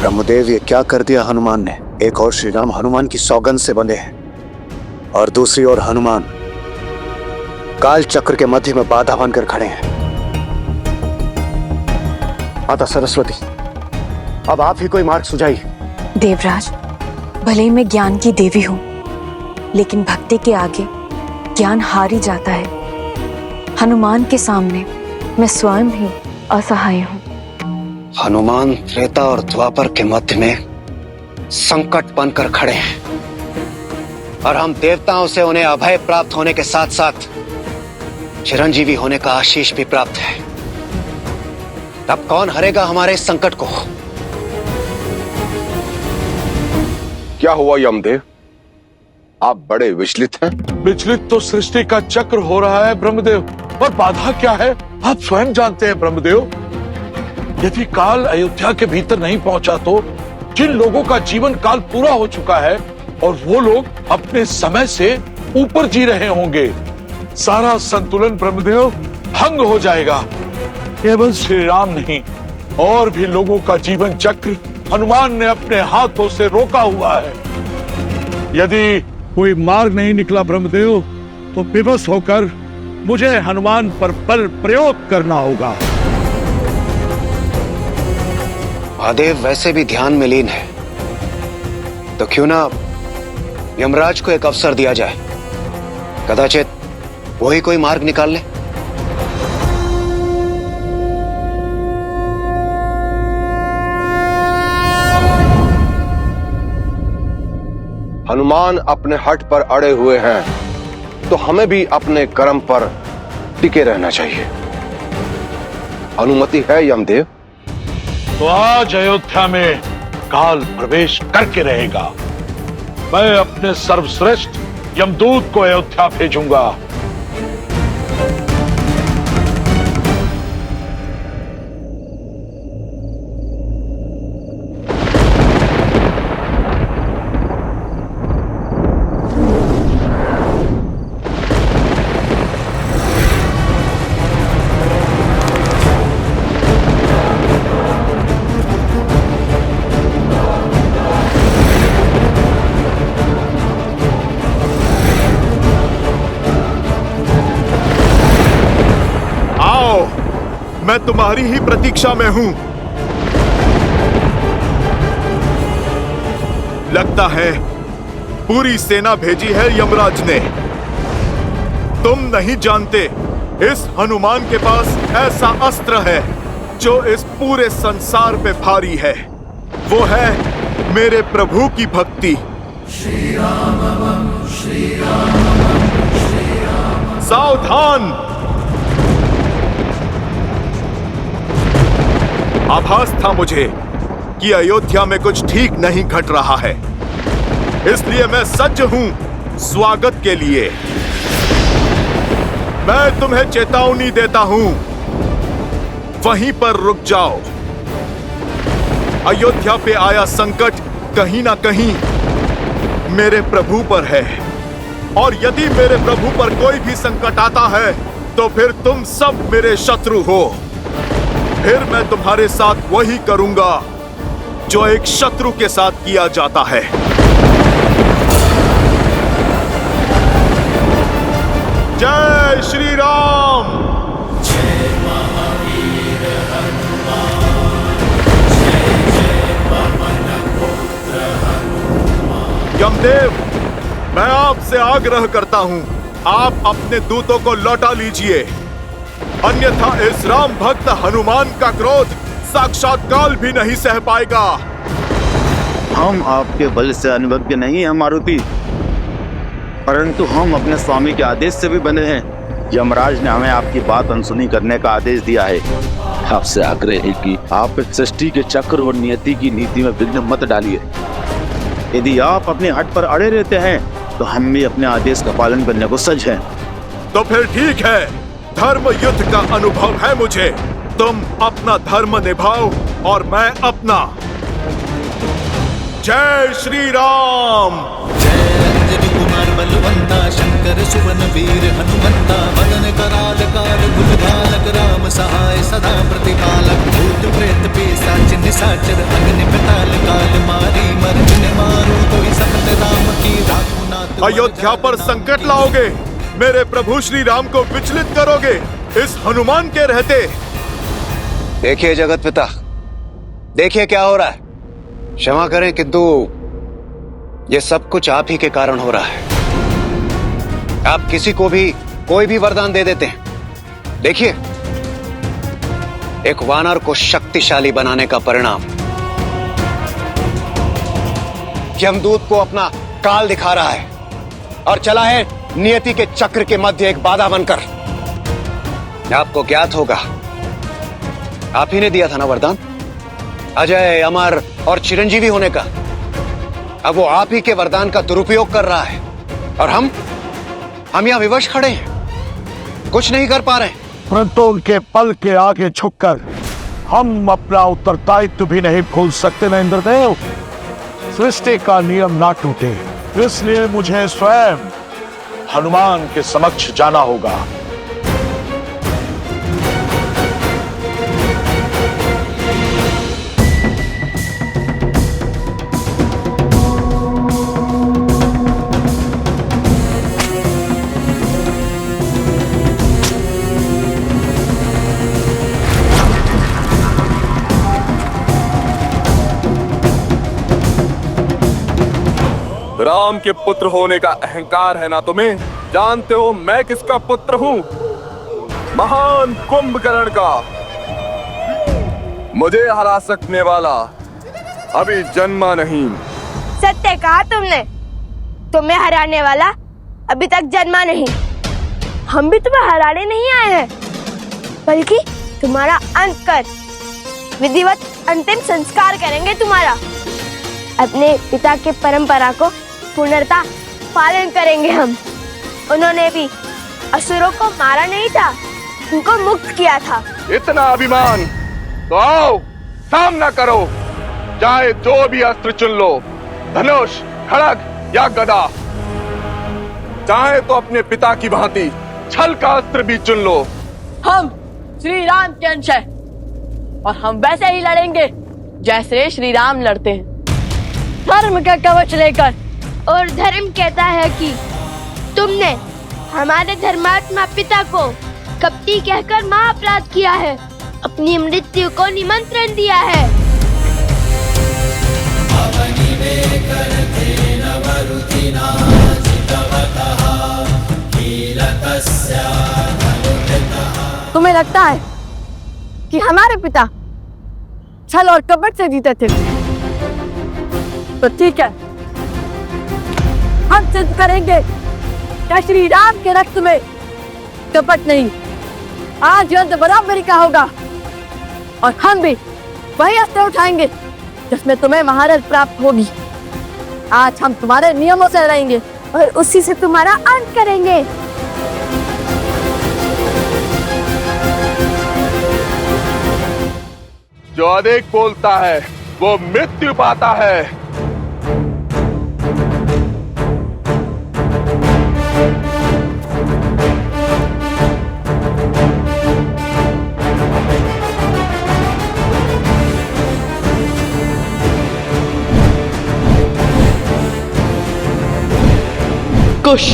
ब्रह्मदेव, ये क्या कर दिया हनुमान ने। एक और श्री राम हनुमान की सौगंध से बंधे हैं और दूसरी ओर हनुमान काल चक्र के मध्य में बाधा बनकर खड़े हैं। माता सरस्वती, अब आप ही कोई मार्ग सुझाइए। देवराज, भले ही मैं ज्ञान की देवी हूं, लेकिन भक्ति के आगे ज्ञान हार ही जाता है। हनुमान के सामने मैं स्वयं ही असहाय हूं। हनुमान त्रेता और द्वापर के मध्य में संकट बनकर खड़े हैं और हम देवताओं से उन्हें अभय प्राप्त होने के साथ साथ चिरंजीवी होने का आशीष भी प्राप्त है। तब कौन हरेगा हमारे इस संकट को? क्या हुआ यमदेव, आप बड़े विचलित हैं? विचलित तो सृष्टि का चक्र हो रहा है ब्रह्मदेव, और बाधा क्या है आप स्वयं जानते हैं ब्रह्मदेव। यदि काल अयोध्या के भीतर नहीं पहुंचा तो जिन लोगों का जीवन काल पूरा हो चुका है और वो लोग अपने समय से ऊपर जी रहे होंगे, सारा संतुलन ब्रह्मदेव भंग हो जाएगा। केवल श्री राम नहीं, और भी लोगों का जीवन चक्र हनुमान ने अपने हाथों से रोका हुआ है। यदि कोई मार्ग नहीं निकला ब्रह्मदेव, तो विवश होकर मुझे हनुमान पर बल प्रयोग करना होगा। महादेव वैसे भी ध्यान में लीन है, तो क्यों ना यमराज को एक अवसर दिया जाए, कदाचित वही कोई मार्ग निकाल ले। हनुमान अपने हट पर अड़े हुए हैं, तो हमें भी अपने कर्म पर टिके रहना चाहिए। अनुमति है यमदेव? तो आज अयोध्या में काल प्रवेश करके रहेगा। मैं अपने सर्वश्रेष्ठ यमदूत को अयोध्या भेजूंगा। मैं तुम्हारी ही प्रतीक्षा में हूं। लगता है पूरी सेना भेजी है यमराज ने। तुम नहीं जानते, इस हनुमान के पास ऐसा अस्त्र है जो इस पूरे संसार पे भारी है। वो है मेरे प्रभु की भक्ति। श्री राम, श्री राम, श्री राम। सावधान! आभास था मुझे कि अयोध्या में कुछ ठीक नहीं घट रहा है, इसलिए मैं सज्ज हूं स्वागत के लिए। मैं तुम्हें चेतावनी देता हूं, वहीं पर रुक जाओ। अयोध्या पे आया संकट कहीं ना कहीं मेरे प्रभु पर है, और यदि मेरे प्रभु पर कोई भी संकट आता है तो फिर तुम सब मेरे शत्रु हो। फिर मैं तुम्हारे साथ वही करूंगा जो एक शत्रु के साथ किया जाता है। जय श्री राम। जय महावीर हनुमान, जय जय पवन पुत्र हनुमान। यमदेव, मैं आपसे आग्रह करता हूं, आप अपने दूतों को लौटा लीजिए, अन्यथा इस राम भक्त हनुमान का क्रोध साक्षात काल भी नहीं सह पाएगा। हम आपके बल से अनभिज्ञ नहीं हैं मारुति, परंतु हम अपने स्वामी के आदेश से भी बंधे हैं। यमराज ने हमें आपकी बात अनसुनी करने का आदेश दिया है। आपसे आग्रह है कि आप इस सृष्टि के चक्र और नियति की नीति में विघ्न मत डालिए। यदि आप अपने हट पर अड़े रहते हैं तो हम भी अपने आदेश का पालन करने को सज्ज हैं। तो फिर ठीक है, धर्म युद्ध का अनुभव है मुझे। तुम अपना धर्म निभाओ और मैं अपना। जय श्री राम। अंजनी कुमार बलवंता शंकर सुवन वीर हनुमंता मदन कराल काल गुणगालक राम सहाय सदा प्रतिपालक भूत प्रेत पिशाच निशाचर अग्नि पाताल काल मारी मर्दन मारो कोई सकल राम की राखुनाथ। अयोध्या पर संकट लाओगे, मेरे प्रभु श्री राम को विचलित करोगे इस हनुमान के रहते। देखिए जगत पिता, देखिए क्या हो रहा है। क्षमा करें किंतु ये सब कुछ आप ही के कारण हो रहा है। आप किसी को भी कोई भी वरदान दे देते हैं। देखिए, एक वानर को शक्तिशाली बनाने का परिणाम यमदूत को अपना काल दिखा रहा है और चला है नियति के चक्र के मध्य एक बाधा बनकर। आपको ज्ञात होगा, आप ही ने दिया था ना वरदान अजय, अमर और चिरंजीवी होने का। अब वो आप ही के वरदान का दुरुपयोग कर रहा है और हम यहां विवश खड़े हैं, कुछ नहीं कर पा रहे। परंतु उनके पल के आगे झुककर हम अपना उत्तरदायित्व भी नहीं भूल सकते न इंद्रदेव। सृष्टि का नियम ना टूटे, इसलिए मुझे स्वयं हनुमान के समक्ष जाना होगा। राम के पुत्र होने का अहंकार है ना तुम्हें? जानते हो मैं किसका पुत्र हूँ? महान कुंभकर्ण का। मुझे हरा सकने वाला अभी जन्मा नहीं। सत्य कहा तुमने, तुम्हें हराने वाला अभी तक जन्मा नहीं। हम भी तुम्हें हराने नहीं आए हैं, बल्कि तुम्हारा अंत कर विधिवत अंतिम संस्कार करेंगे तुम्हारा। अपने पिता के परंपरा को पूर्णतः पालन करेंगे हम। उन्होंने भी असुरों को मारा नहीं था, उनको मुक्त किया था। इतना अभिमान तो आओ सामना करो, चाहे जो भी अस्त्र चुन लो, धनुष, खड़ग या गदा। चाहे तो अपने पिता की भांति छल का अस्त्र भी चुन लो। हम श्री राम के अंश हैं और हम वैसे ही लड़ेंगे जैसे श्री राम लड़ते हैं, धर्म का कवच लेकर। और धर्म कहता है कि तुमने हमारे धर्मात्मा पिता को कपटी कहकर महाअपराध किया है, अपनी मृत्यु को निमंत्रण दिया है। तुम्हें लगता है कि हमारे पिता छल और कपट से जीते थे? तो ठीक है, हम सिद्ध करेंगे कि श्री राम के रक्त में कपट नहीं। आज युद्ध बराबरी का होगा और हम भी वही अस्त्र उठाएंगे जिसमें तुम्हें महारत प्राप्त होगी। आज हम तुम्हारे नियमों से लड़ेंगे और उसी से तुम्हारा अंत करेंगे। जो अधिक बोलता है वो मृत्यु पाता है। कुश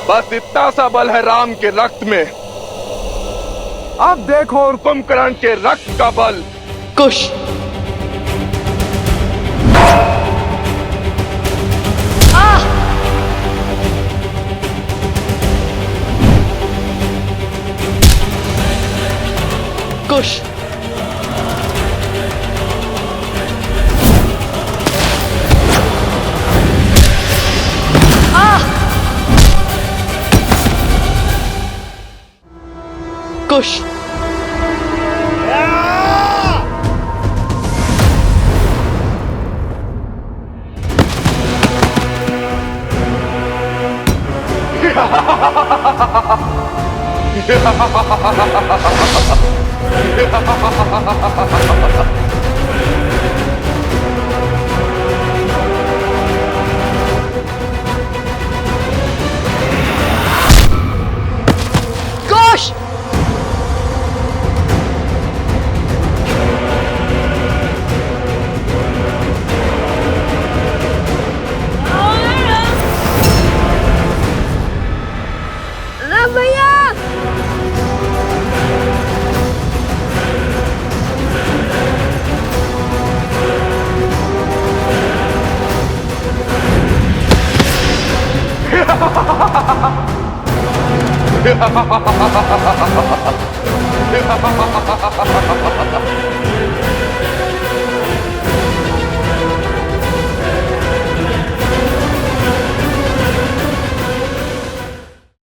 बस इतना सा बल है राम के रक्त में। अब देखो और कुंभकर्ण के रक्त का बल। कुश कुश कुश Koş! राम भैया Ha ha ha ha ha ha!